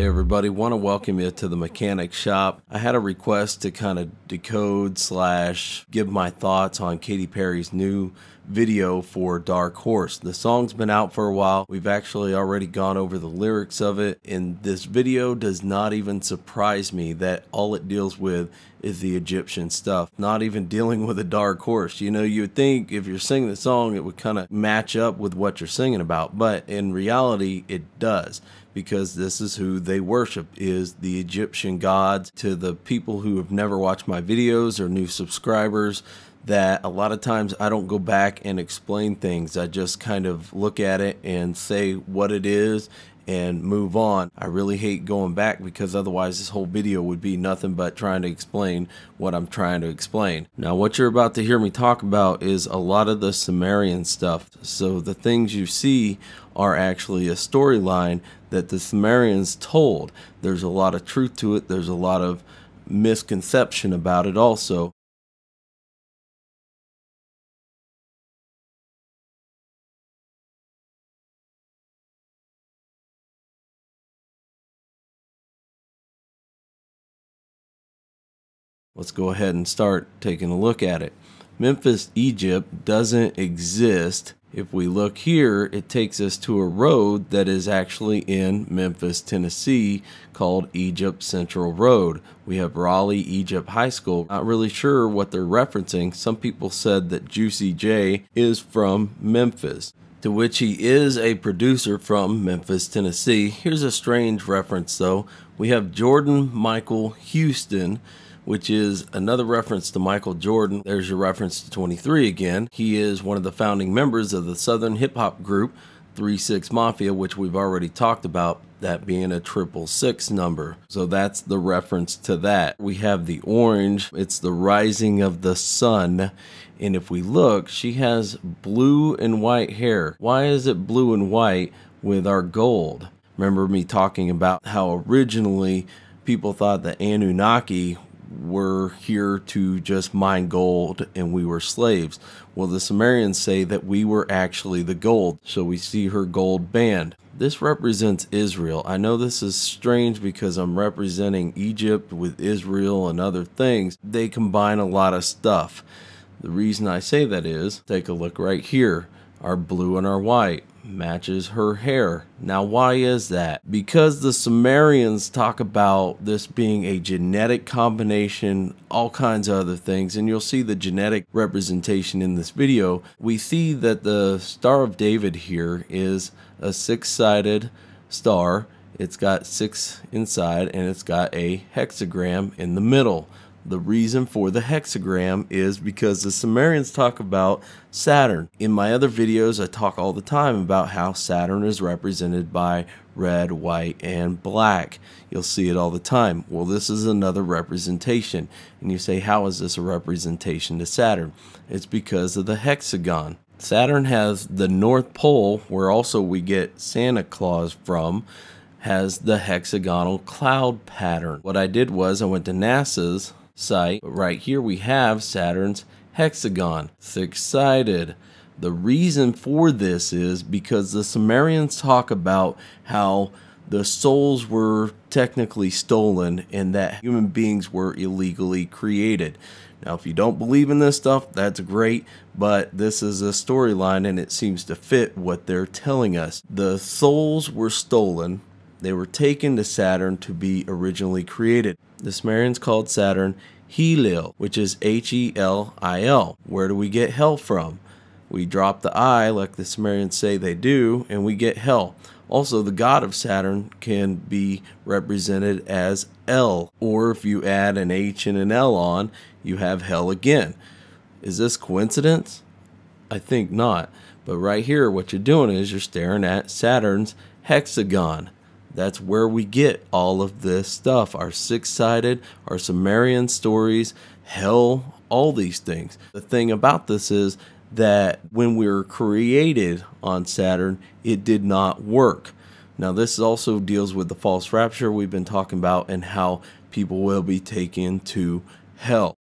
Hey everybody, want to welcome you to the mechanic shop. I had a request to kind of decode / give my thoughts on Katy Perry's new video for Dark Horse. The song's been out for a while. We've actually already gone over the lyrics of it, and this video does not even surprise me that all it deals with is the Egyptian stuff, not even dealing with a dark horse. You know, you would think if you're singing the song it would kind of match up with what you're singing about, but in reality it does, because this is who they worship, is the Egyptian gods. To the people who have never watched my videos or new subscribers, that a lot of times I don't go back and explain things. I just kind of look at it and say what it is and move on. I really hate going back, because otherwise this whole video would be nothing but trying to explain what I'm trying to explain. Now what you're about to hear me talk about is a lot of the Sumerian stuff. So the things you see are actually a storyline that the Sumerians told. There's a lot of truth to it. There's a lot of misconception about it also. Let's go ahead and start taking a look at it. Memphis, Egypt doesn't exist. If we look here, it takes us to a road that is actually in Memphis, Tennessee, called Egypt Central Road. We have Raleigh Egypt High School. Not really sure what they're referencing. Some people said that Juicy J is from Memphis, to which he is a producer from Memphis, Tennessee. Here's a strange reference though. We have Jordan Michael Houston, which is another reference to Michael Jordan. There's your reference to 23 again. He is one of the founding members of the Southern hip hop group 3-6 Mafia, which we've already talked about, that being a 666 number. So that's the reference to that. We have the orange, it's the rising of the sun. And if we look, she has blue and white hair. Why is it blue and white with our gold? Remember me talking about how originally people thought that Anunnaki were here to just mine gold and we were slaves. Well, the Sumerians say that we were actually the gold, so we see her gold band. This represents Israel. I know this is strange because I'm representing Egypt with Israel and other things. They combine a lot of stuff. The reason I say that is, take a look right here. Our blue and our white matches her hair. Now why is that? Because the Sumerians talk about this being a genetic combination, all kinds of other things, and you'll see the genetic representation in this video. We see that the Star of David here is a 6-sided star. It's got 6 inside and it's got a hexagram in the middle. The reason for the hexagram is because the Sumerians talk about Saturn. In my other videos, I talk all the time about how Saturn is represented by red, white, and black. You'll see it all the time. Well, this is another representation. And you say, how is this a representation to Saturn? It's because of the hexagon. Saturn has the North Pole, where also we get Santa Claus from, has the hexagonal cloud pattern. What I did was I went to NASA's site. Right here we have Saturn's hexagon, 6-sided. The reason for this is because the Sumerians talk about how the souls were technically stolen and that human beings were illegally created. Now, if you don't believe in this stuff, that's great, but this is a storyline and it seems to fit what they're telling us. The souls were stolen. They were taken to Saturn to be originally created. The Sumerians called Saturn Helil, which is Helil. Where do we get hell from? We drop the I, like the Sumerians say they do, and we get hell. Also, the god of Saturn can be represented as El, or if you add an H and an L on, you have hell again. Is this coincidence? I think not. But right here, what you're doing is you're staring at Saturn's hexagon. That's where we get all of this stuff. Our 6-sided, our Sumerian stories, hell, all these things. The thing about this is that when we were created on Saturn, it did not work. Now this also deals with the false rapture we've been talking about and how people will be taken to hell.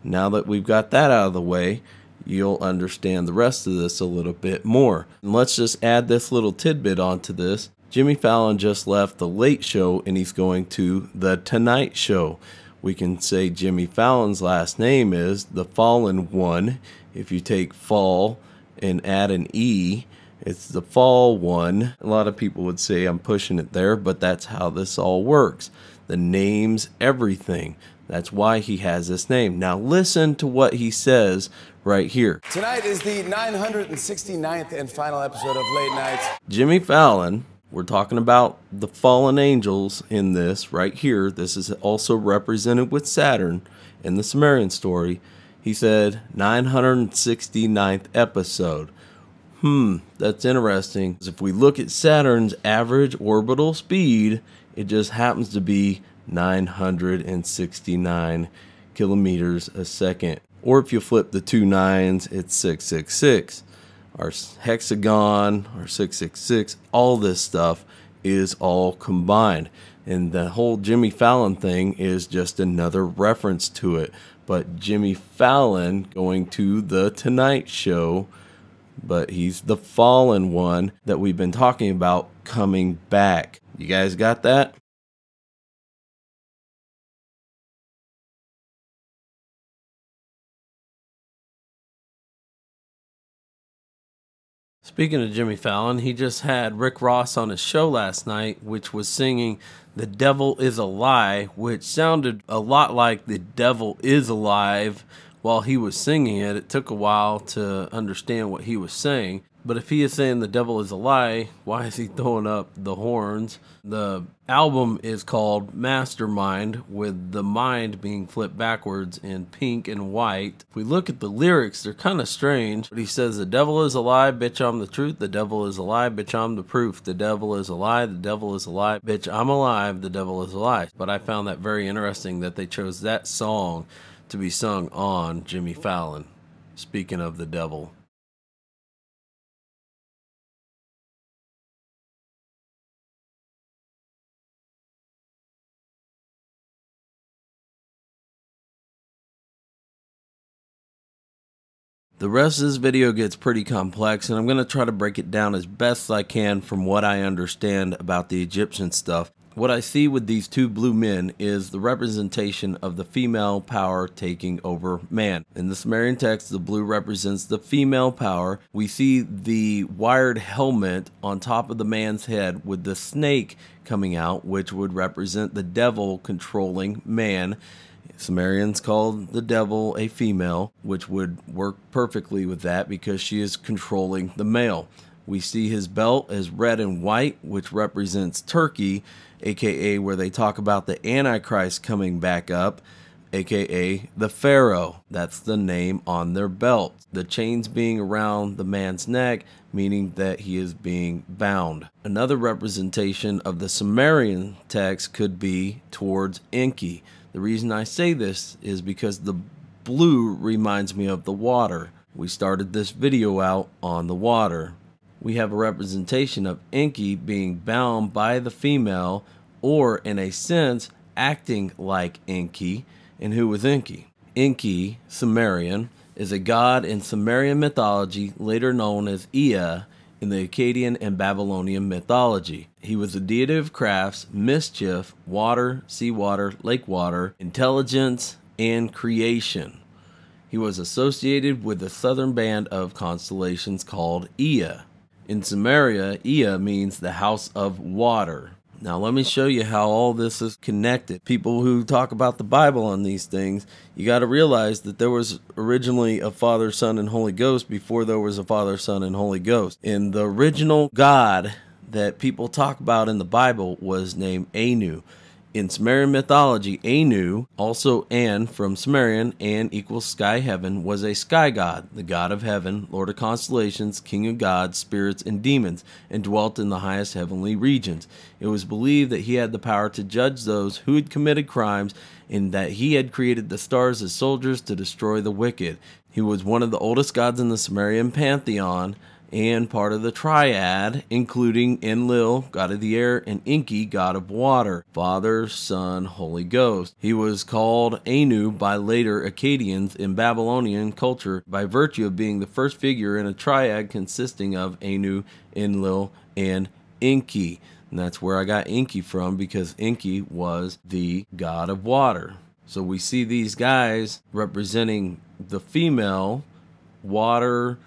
Now that we've got that out of the way, you'll understand the rest of this a little bit more. And let's just add this little tidbit onto this. Jimmy Fallon just left The Late Show and he's going to The Tonight Show. We can say Jimmy Fallon's last name is the Fallen One. If you take fall and add an E, it's the Fall One. A lot of people would say I'm pushing it there, but that's how this all works. The name's everything. That's why he has this name. Now listen to what he says right here. Tonight is the 969th and final episode of Late Nights. Jimmy Fallon, we're talking about the fallen angels in this right here. This is also represented with Saturn in the Sumerian story. He said 969th episode. That's interesting. If we look at Saturn's average orbital speed, it just happens to be 969 kilometers a second. Or if you flip the two nines, it's 666. Our hexagon, our 666, all this stuff is all combined. And the whole Jimmy Fallon thing is just another reference to it. But Jimmy Fallon going to The Tonight Show, but he's the fallen one that we've been talking about coming back. You guys got that? Speaking of Jimmy Fallon, he just had Rick Ross on his show last night, which was singing "The Devil Is a Lie," which sounded a lot like "The Devil Is Alive" while he was singing it. It took a while to understand what he was saying. But if he is saying the devil is a lie, why is he throwing up the horns? The album is called Mastermind, with the mind being flipped backwards in pink and white. If we look at the lyrics, they're kind of strange. But he says, the devil is a lie, bitch, I'm the truth. The devil is a lie, bitch, I'm the proof. The devil is a lie, the devil is a lie, bitch, I'm alive, the devil is a lie. But I found that very interesting that they chose that song to be sung on Jimmy Fallon. Speaking of the devil. The rest of this video gets pretty complex, and I'm going to try to break it down as best I can from what I understand about the Egyptian stuff. What I see with these two blue men is the representation of the female power taking over man. In the Sumerian text, the blue represents the female power. We see the wired helmet on top of the man's head with the snake coming out, which would represent the devil controlling man. Sumerians called the devil a female, which would work perfectly with that because she is controlling the male. We see his belt as red and white, which represents Turkey, aka where they talk about the Antichrist coming back up, aka the Pharaoh. That's the name on their belt. The chains being around the man's neck, meaning that he is being bound. Another representation of the Sumerian text could be towards Enki. The reason I say this is because the blue reminds me of the water. We started this video out on the water. We have a representation of Enki being bound by the female, or in a sense, acting like Enki. And who was Enki? Enki, Sumerian, is a god in Sumerian mythology, later known as Ea in the Akkadian and Babylonian mythology. He was a deity of crafts, mischief, water, seawater, lake water, intelligence, and creation. He was associated with the southern band of constellations called Ea. In Sumeria, Ea means the house of water. Now let me show you how all this is connected. People who talk about the Bible on these things, you got to realize that there was originally a Father, Son, and Holy Ghost before there was a Father, Son, and Holy Ghost. And the original God that people talk about in the Bible was named Anu. In Sumerian mythology, Anu, also An from Sumerian, An equals sky heaven, was a sky god, the god of heaven, lord of constellations, king of gods, spirits, and demons, and dwelt in the highest heavenly regions. It was believed that he had the power to judge those who had committed crimes, and that he had created the stars as soldiers to destroy the wicked. He was one of the oldest gods in the Sumerian pantheon, and part of the triad, including Enlil, god of the air, and Enki, god of water, Father, Son, Holy Ghost. He was called Anu by later Akkadians in Babylonian culture by virtue of being the first figure in a triad consisting of Anu, Enlil, and Enki. And that's where I got Enki from, because Enki was the god of water. So we see these guys representing the female, water,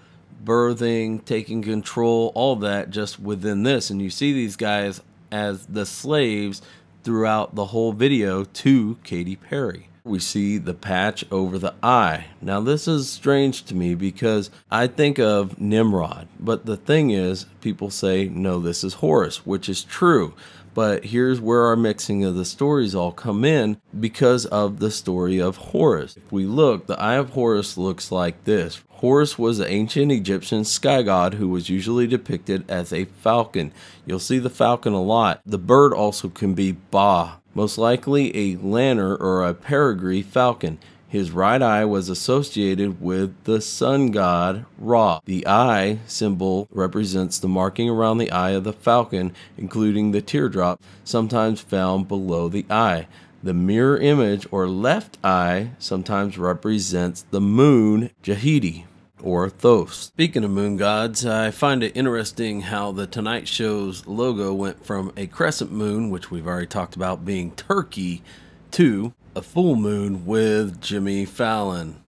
birthing, taking control, all that just within this. And you see these guys as the slaves throughout the whole video to Katy Perry. We see the patch over the eye. Now this is strange to me because I think of Nimrod, but the thing is, people say, no, this is Horus, which is true. But here's where our mixing of the stories all come in because of the story of Horus. If we look, the eye of Horus looks like this. Horus was an ancient Egyptian sky god who was usually depicted as a falcon. You'll see the falcon a lot. The bird also can be Ba, most likely a lanner or a peregrine falcon. His right eye was associated with the sun god Ra. The eye symbol represents the marking around the eye of the falcon, including the teardrop, sometimes found below the eye. The mirror image or left eye sometimes represents the moon Jahidi, or Thoth. Speaking of moon gods, I find it interesting how the Tonight Show's logo went from a crescent moon, which we've already talked about being Turkey, to a full moon with Jimmy Fallon.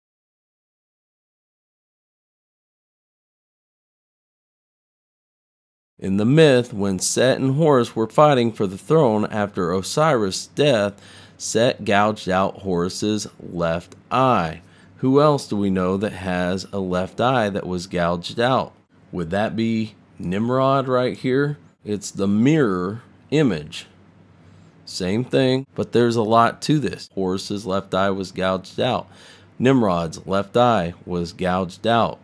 In the myth, when Set and Horus were fighting for the throne after Osiris' death, Set gouged out Horus's left eye. Who else do we know that has a left eye that was gouged out? Would that be Nimrod right here? It's the mirror image. Same thing, but there's a lot to this. Horus's left eye was gouged out. Nimrod's left eye was gouged out.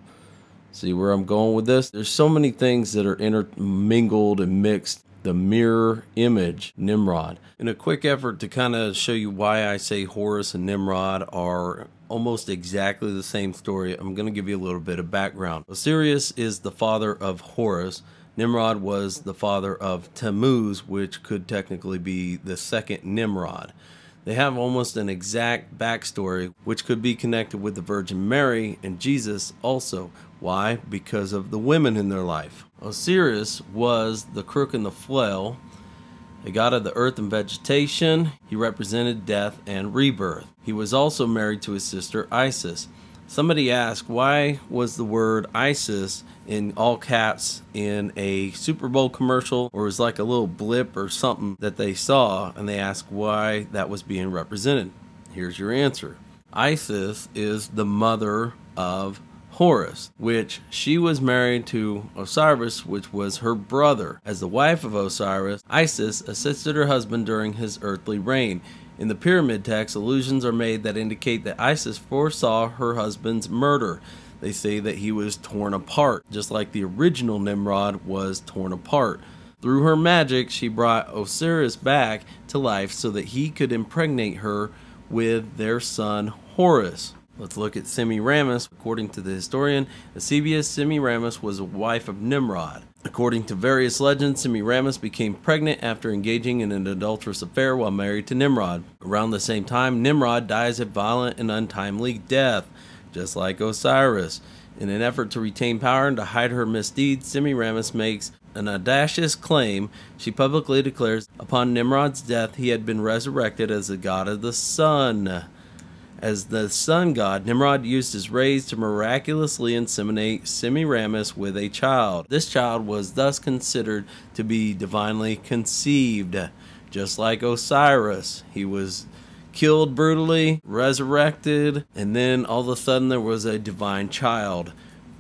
See where I'm going with this? There's so many things that are intermingled and mixed. The mirror image, Nimrod. In a quick effort to kind of show you why I say Horus and Nimrod are almost exactly the same story, I'm going to give you a little bit of background. Osiris is the father of Horus. Nimrod was the father of Tammuz, which could technically be the second Nimrod. They have almost an exact backstory, which could be connected with the Virgin Mary and Jesus also. Why? Because of the women in their life. Osiris was the crook and the flail, a god of the earth and vegetation. He represented death and rebirth. He was also married to his sister Isis. Somebody asked, why was the word Isis in all caps in a Super Bowl commercial, or it was like a little blip or something that they saw, and they asked why that was being represented. Here's your answer. Isis is the mother of Horus, which she was married to Osiris, which was her brother. As the wife of Osiris, Isis assisted her husband during his earthly reign. In the pyramid text, allusions are made that indicate that Isis foresaw her husband's murder. They say that he was torn apart, just like the original Nimrod was torn apart. Through her magic, she brought Osiris back to life so that he could impregnate her with their son Horus. Let's look at Semiramis. According to the historian Eusebius, Semiramis was a wife of Nimrod. According to various legends, Semiramis became pregnant after engaging in an adulterous affair while married to Nimrod. Around the same time, Nimrod dies a violent and untimely death, just like Osiris. In an effort to retain power and to hide her misdeeds, Semiramis makes an audacious claim. She publicly declares upon Nimrod's death he had been resurrected as the god of the sun. As the sun god, Nimrod used his rays to miraculously inseminate Semiramis with a child. This child was thus considered to be divinely conceived. Just like Osiris, he was killed brutally, resurrected, and then all of a sudden there was a divine child.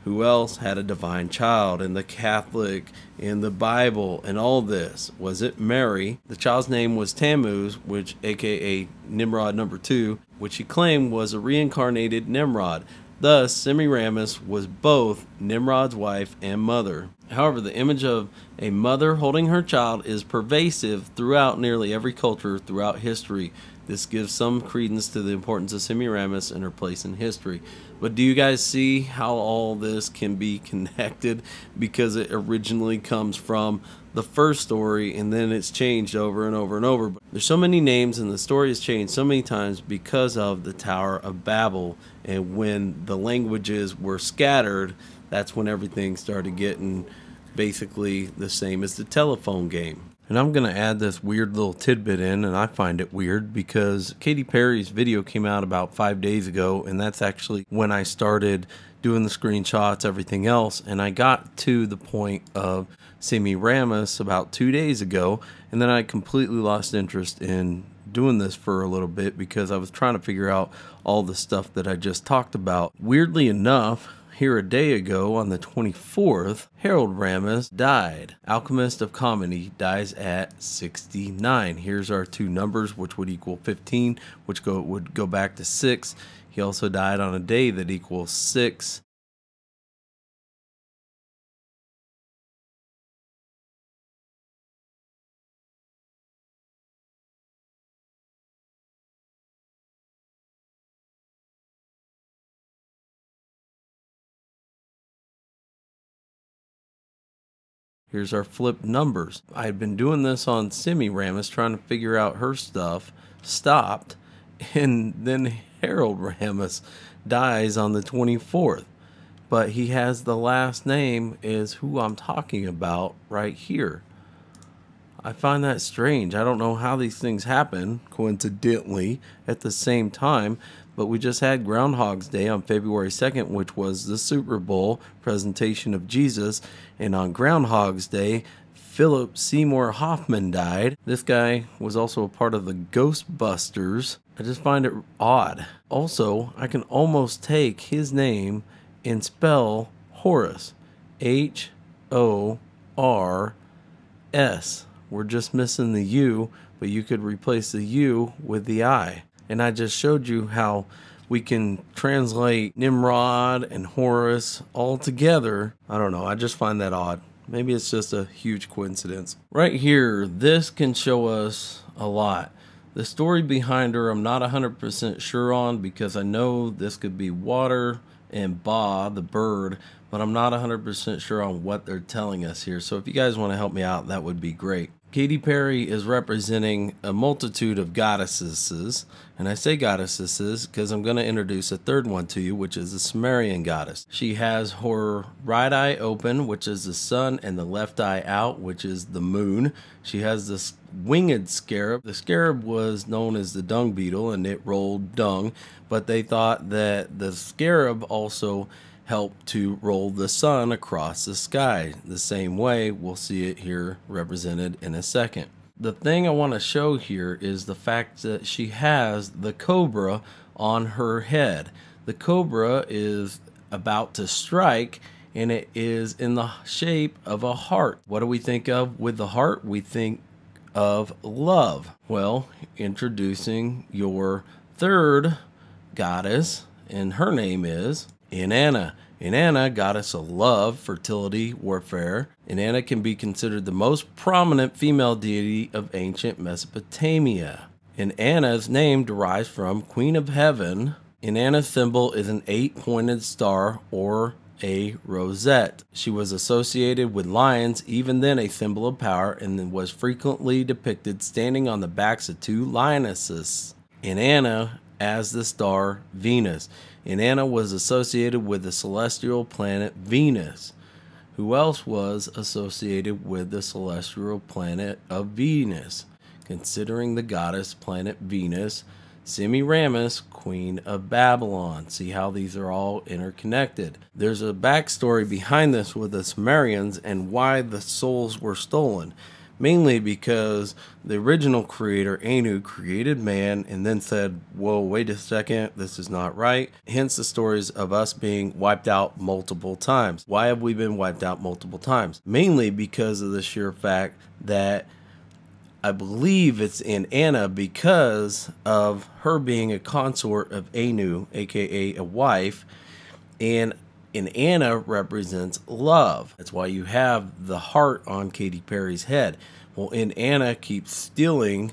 Who else had a divine child in the Catholic, in the Bible, and all this? Was it Mary? The child's name was Tammuz, which aka Nimrod number 2, which he claimed was a reincarnated Nimrod. Thus, Semiramis was both Nimrod's wife and mother. However, the image of a mother holding her child is pervasive throughout nearly every culture throughout history. This gives some credence to the importance of Semiramis and her place in history. But do you guys see how all this can be connected? Because it originally comes from the first story and then it's changed over and over and over. But there's so many names and the story has changed so many times because of the Tower of Babel. And when the languages were scattered, that's when everything started getting basically the same as the telephone game. And I'm going to add this weird little tidbit in, and I find it weird because Katy Perry's video came out about 5 days ago, and that's actually when I started doing the screenshots, everything else, and I got to the point of Semiramis about 2 days ago, and then I completely lost interest in doing this for a little bit because I was trying to figure out all the stuff that I just talked about. Weirdly enough, here a day ago on the 24th, Harold Ramis died. Alchemist of Comedy dies at 69. Here's our two numbers, which would equal 15, which would go back to 6. He also died on a day that equals 6. Here's our flipped numbers. I had been doing this on Semiramis, trying to figure out her stuff, stopped, and then Harold Ramis dies on the 24th. But he has the last name is who I'm talking about right here. I find that strange. I don't know how these things happen coincidentally at the same time, but we just had Groundhog's Day on February 2nd, which was the Super Bowl presentation of Jesus, and on Groundhog's Day, Philip Seymour Hoffman died. This guy was also a part of the Ghostbusters. I just find it odd. Also, I can almost take his name and spell Horus. H-O-R-S. We're just missing the U, but you could replace the U with the I. And I just showed you how we can translate Nimrod and Horus all together. I don't know, I just find that odd. Maybe it's just a huge coincidence. Right here, this can show us a lot. The story behind her, I'm not 100% sure on because I know this could be water and Ba, the bird, but I'm not 100% sure on what they're telling us here. So if you guys want to help me out, that would be great. Katy Perry is representing a multitude of goddesses, and I say goddesses because I'm going to introduce a third one to you, which is the Sumerian goddess. She has her right eye open, which is the sun, and the left eye out, which is the moon. She has this winged scarab. The scarab was known as the dung beetle, and it rolled dung, but they thought that the scarab also help to roll the sun across the sky. The same way, we'll see it here represented in a second. The thing I want to show here is the fact that she has the cobra on her head. The cobra is about to strike, and it is in the shape of a heart. What do we think of with the heart? We think of love. Well, introducing your third goddess, and her name is Inanna. Inanna, goddess of love, fertility, warfare. Inanna can be considered the most prominent female deity of ancient Mesopotamia. Inanna's name derives from Queen of Heaven. Inanna's symbol is an 8-pointed star or a rosette. She was associated with lions, even then a symbol of power, and was frequently depicted standing on the backs of two lionesses. Inanna as the star Venus. Inanna was associated with the celestial planet Venus. Who else was associated with the celestial planet of Venus? Considering the goddess planet Venus, Semiramis, Queen of Babylon. See how these are all interconnected. There's a backstory behind this with the Sumerians and why the souls were stolen. Mainly because the original creator, Anu, created man and then said, whoa, wait a second, this is not right. Hence the stories of us being wiped out multiple times. Why have we been wiped out multiple times? Mainly because of the sheer fact that I believe it's Inanna because of her being a consort of Anu, aka a wife, and Inanna represents love. That's why you have the heart on Katy Perry's head. Well, Inanna keeps stealing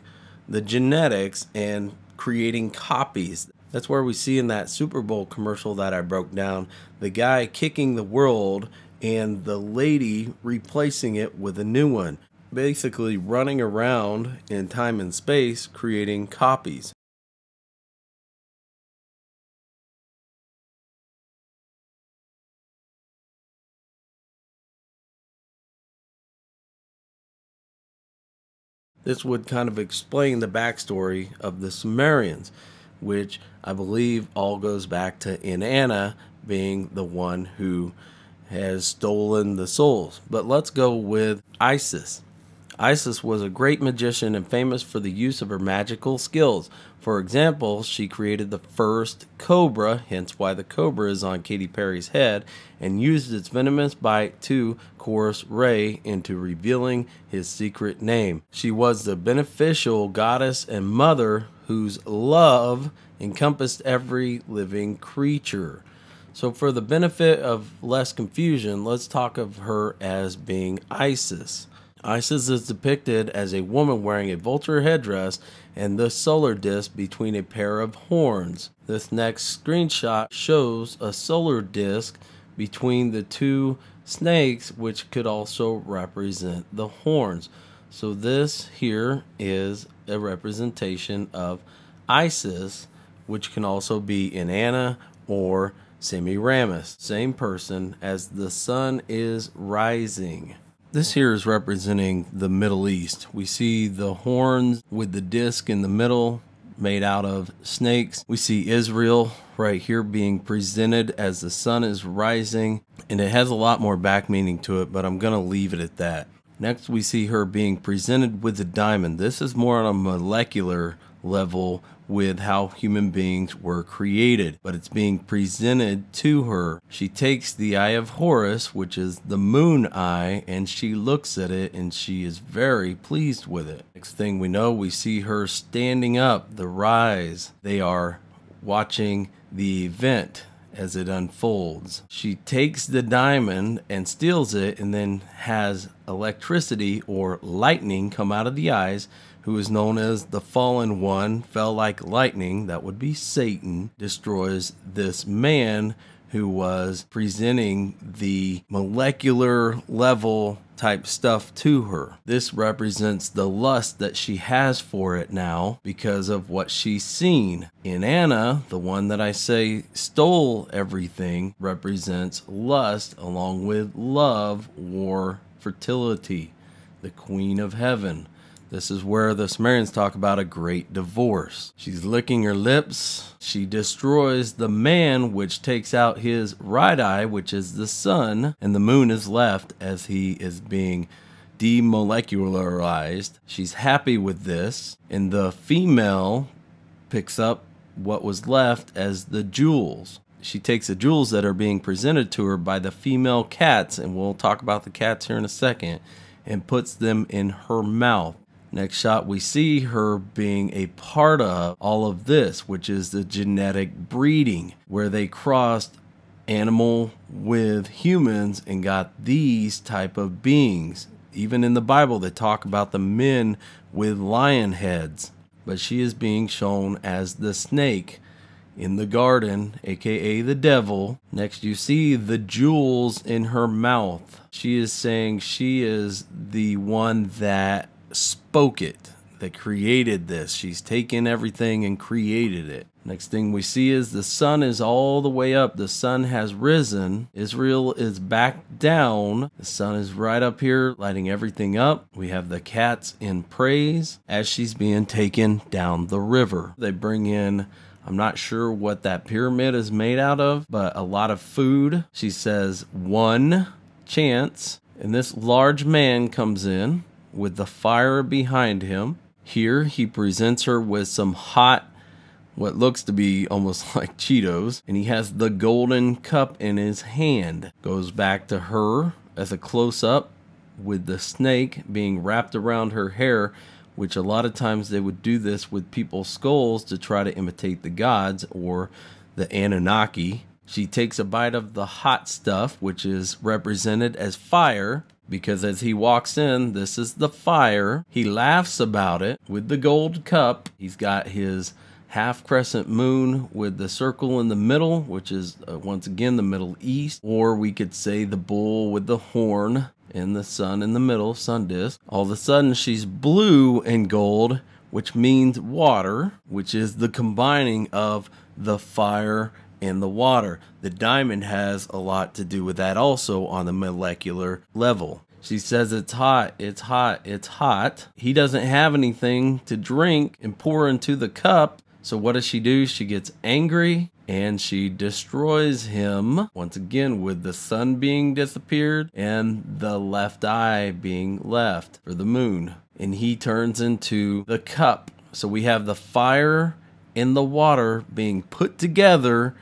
the genetics and creating copies. That's where we see in that Super Bowl commercial that I broke down, the guy kicking the world and the lady replacing it with a new one. Basically running around in time and space creating copies. This would kind of explain the backstory of the Sumerians, which I believe all goes back to Inanna being the one who has stolen the souls. But let's go with Isis. Isis was a great magician and famous for the use of her magical skills. For example, she created the first cobra, hence why the cobra is on Katy Perry's head, and used its venomous bite to coerce Ray into revealing his secret name. She was the beneficial goddess and mother whose love encompassed every living creature. So for the benefit of less confusion, let's talk of her as being Isis. Isis is depicted as a woman wearing a vulture headdress and the solar disk between a pair of horns. This next screenshot shows a solar disk between the two snakes, which could also represent the horns. So this here is a representation of Isis, which can also be Inanna or Semiramis, same person as the sun is rising. This here is representing the Middle East. We see the horns with the disc in the middle made out of snakes. We see Israel right here being presented as the sun is rising, and it has a lot more back meaning to it, but I'm going to leave it at that. Next, we see her being presented with the diamond. This is more on a molecular level with how human beings were created, but it's being presented to her. She takes the eye of Horus, which is the moon eye, and she looks at it and she is very pleased with it. Next thing we know, we see her standing up, the rise. They are watching the event as it unfolds. She takes the diamond and steals it and then has electricity or lightning come out of the eyes, who is known as the Fallen One, fell like lightning, that would be Satan, destroys this man who was presenting the molecular level type stuff to her. This represents the lust that she has for it now because of what she's seen. Inanna, the one that I say stole everything, represents lust along with love or fertility, the Queen of Heaven. This is where the Sumerians talk about a great divorce. She's licking her lips. She destroys the man, which takes out his right eye, which is the sun, and the moon is left as he is being demolecularized. She's happy with this, and the female picks up what was left as the jewels. She takes the jewels that are being presented to her by the female cats, and we'll talk about the cats here in a second, and puts them in her mouth. Next shot, we see her being a part of all of this, which is the genetic breeding, where they crossed animal with humans and got these type of beings. Even in the Bible, they talk about the men with lion heads. But she is being shown as the snake in the garden, aka the devil. Next, you see the jewels in her mouth. She is saying she is the one that spoke it, that created this. She's taken everything and created it. Next thing we see is the sun is all the way up. The sun has risen. Israel is back down. The sun is right up here, lighting everything up. We have the cats in praise as she's being taken down the river. They bring in, I'm not sure what that pyramid is made out of, but a lot of food. She says, one chance. And this large man comes in with the fire behind him. Here he presents her with some hot, what looks to be almost like Cheetos, and he has the golden cup in his hand. Goes back to her as a close-up with the snake being wrapped around her hair, which a lot of times they would do this with people's skulls to try to imitate the gods or the Anunnaki. She takes a bite of the hot stuff, which is represented as fire, because as he walks in, this is the fire. He laughs about it with the gold cup. He's got his half crescent moon with the circle in the middle, which is once again the Middle East. Or we could say the bull with the horn and the sun in the middle, sun disk. All of a sudden she's blue and gold, which means water, which is the combining of the fire and the water. The diamond has a lot to do with that also on the molecular level. She says it's hot, it's hot, it's hot. He doesn't have anything to drink and pour into the cup. So what does she do? She gets angry and she destroys him, once again with the sun being disappeared and the left eye being left for the moon. And he turns into the cup. So we have the fire and the water being put together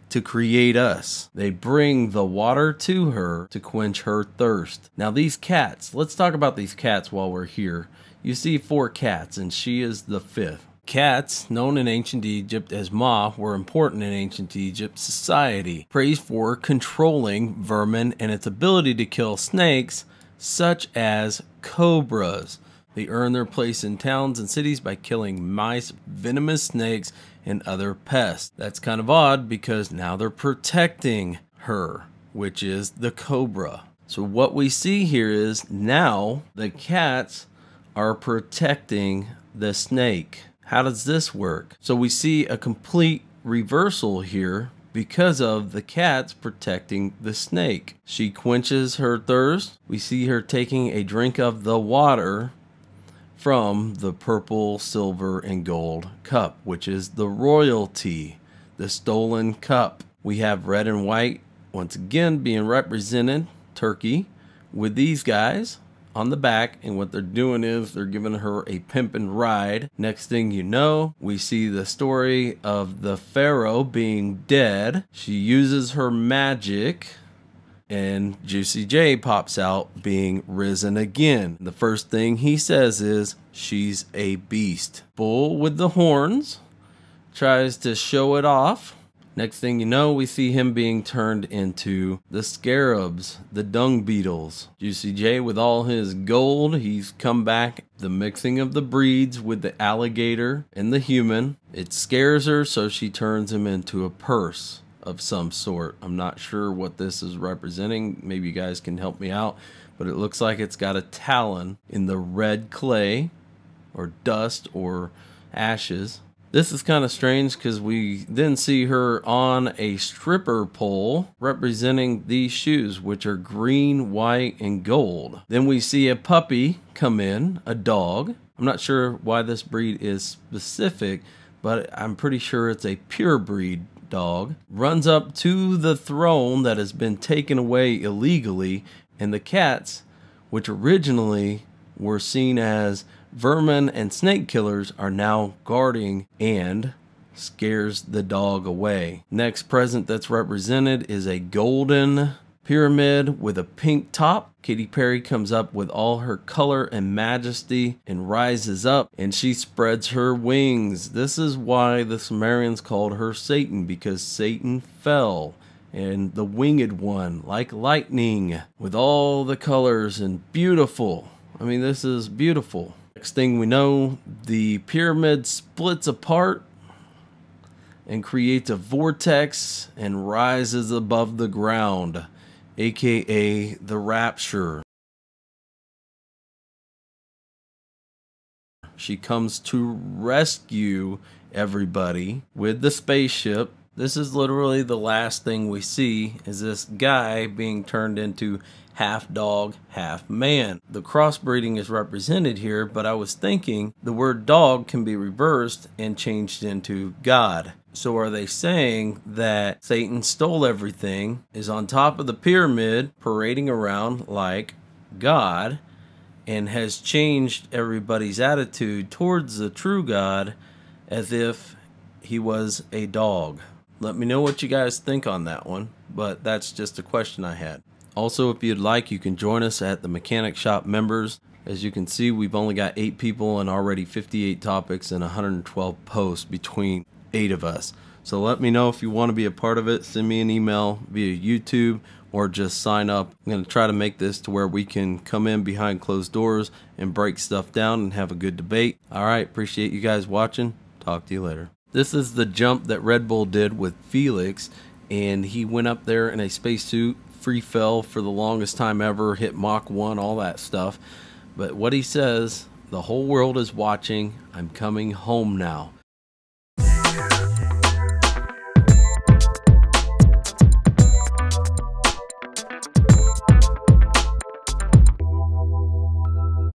to create us. They bring the water to her to quench her thirst. Now these cats, let's talk about these cats while we're here. You see 4 cats and she is the 5th. Cats, known in ancient Egypt as Ma, were important in ancient Egypt society, praised for controlling vermin and its ability to kill snakes, such as cobras. They earn their place in towns and cities by killing mice, venomous snakes, and other pests. That's kind of odd because now they're protecting her, which is the cobra. So what we see here is now the cats are protecting the snake. How does this work? So we see a complete reversal here because of the cats protecting the snake. She quenches her thirst. We see her taking a drink of the water from the purple, silver, and gold cup, which is the royalty, the stolen cup. We have red and white once again being represented, Turkey, with these guys on the back, and what they're doing is they're giving her a pimpin' ride. Next thing you know, we see the story of the pharaoh being dead. She uses her magic and Juicy J pops out being risen again. The first thing he says is she's a beast. Bull with the horns tries to show it off. Next thing you know, we see him being turned into the scarabs, the dung beetles. Juicy J with all his gold, he's come back. The mixing of the breeds with the alligator and the human. It scares her, so she turns him into a purse of some sort. I'm not sure what this is representing. Maybe you guys can help me out. But it looks like it's got a talon in the red clay or dust or ashes. This is kind of strange because we then see her on a stripper pole representing these shoes, which are green, white, and gold. Then we see a puppy come in, a dog. I'm not sure why this breed is specific, but I'm pretty sure it's a pure breed dog. Runs up to the throne that has been taken away illegally, and the cats, which originally were seen as vermin and snake killers, are now guarding and scares the dog away. Next present that's represented is a golden pyramid with a pink top. Katy Perry comes up with all her color and majesty and rises up, and she spreads her wings. This is why the Sumerians called her Satan, because Satan fell, and the winged one, like lightning, with all the colors and beautiful. I mean, this is beautiful. Next thing we know, the pyramid splits apart and creates a vortex and rises above the ground, aka the rapture. She comes to rescue everybody with the spaceship. This is literally the last thing we see, is this guy being turned into half dog, half man. The crossbreeding is represented here, but I was thinking the word dog can be reversed and changed into God. So are they saying that Satan stole everything, is on top of the pyramid, parading around like God, and has changed everybody's attitude towards the true God as if he was a dog? Let me know what you guys think on that one, but that's just a question I had. Also, if you'd like, you can join us at the Mechanic Shop members. As you can see, we've only got 8 people and already 58 topics and 112 posts between 8 of us. So let me know if you want to be a part of it. Send me an email via YouTube or just sign up. I'm going to try to make this to where we can come in behind closed doors and break stuff down and have a good debate. All right, appreciate you guys watching. Talk to you later. This is the jump that Red Bull did with Felix, and he went up there in a spacesuit, free fell for the longest time ever, hit Mach 1, all that stuff. But what he says, the whole world is watching. I'm coming home now.